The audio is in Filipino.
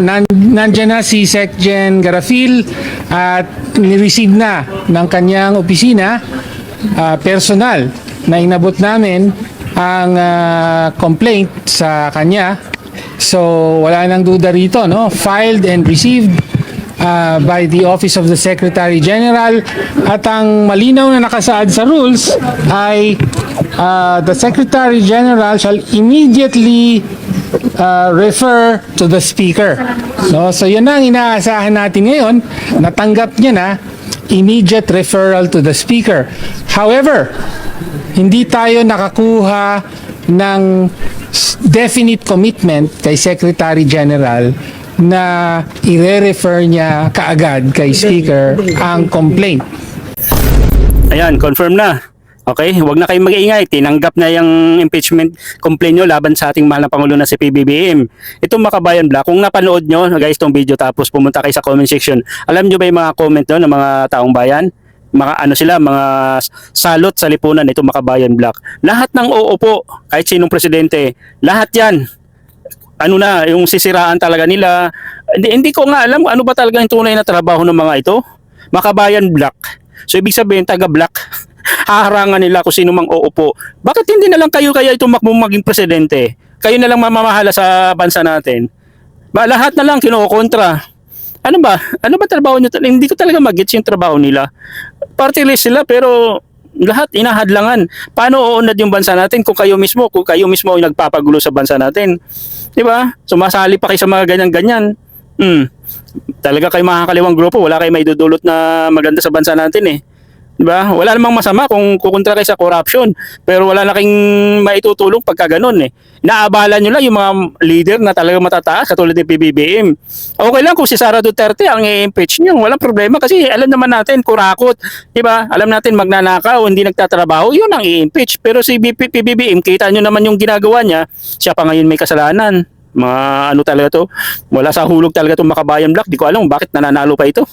nandyan na si Secgen Garafil at nireceive na ng kanyang opisina personal na inabot namin ang complaint sa kanya. So wala nang duda rito, no? Filed and received by the Office of the Secretary General, at ang malinaw na nakasaad sa rules ay the Secretary General shall immediately refer to the Speaker. No? So yun ang inaasahan natin ngayon. Natanggap niya na immediate referral to the Speaker. However, hindi tayo nakakuha ng definite commitment kay Secretary General na i-refer niya kaagad kay Speaker ang complaint. Ayan, confirm na. Okay, huwag na kayong mag-iingay. Tinanggap na yung impeachment complaint nyo laban sa ating mahal na Pangulo na si PBBM. Itong Makabayan Black, kung napanood nyo guys itong video tapos pumunta kayo sa comment section, alam nyo ba yung mga comment doon ng mga taong bayan? Mga ano sila, mga salot sa lipunan itong Makabayan Black. Lahat ng oo po, kahit sinong presidente, lahat yan. Ano na, yung sisiraan talaga nila. Hindi ko nga alam ano ba talaga yung tunay na trabaho ng mga ito. Makabayan Black. So ibig sabihin, taga-black. Haharangan nila kung sino mang uupo. Bakit hindi na lang kayo kaya tumakbo maging presidente? Kayo na lang mamamahala sa bansa natin. Lahat na lang kinukontra. Ano ba? Ano ba trabaho nyo? Hindi ko talaga mag-gets yung trabaho nila. Party list sila pero lahat inahadlangan. Paano uunad yung bansa natin kung kayo mismo ay nagpapagulo sa bansa natin? 'Di ba? Sumasali pa kayo sa mga ganyan-ganyan. Talaga kayo makakaliwang grupo, wala kayo maidudulot na maganda sa bansa natin eh. 'Di ba? Wala namang masama kung kukontra kayo sa corruption, pero wala na kayong maitutulong pagka ganun eh. Naabala nyo lang yung mga leader na talaga matataas katulad ni PBBM. Okay lang kung si Sara Duterte ang i-impeach nyo, walang problema kasi alam naman natin kurakot, 'di ba? Alam natin magnanakaw, hindi nagtatrabaho, yun ang i-impeach. Pero si PBBM, kita nyo naman yung ginagawa niya, siya pa ngayon may kasalanan. Mga ano talaga to, wala sa hulog talaga itong Makabayan Black. Di ko alam bakit nananalo pa ito.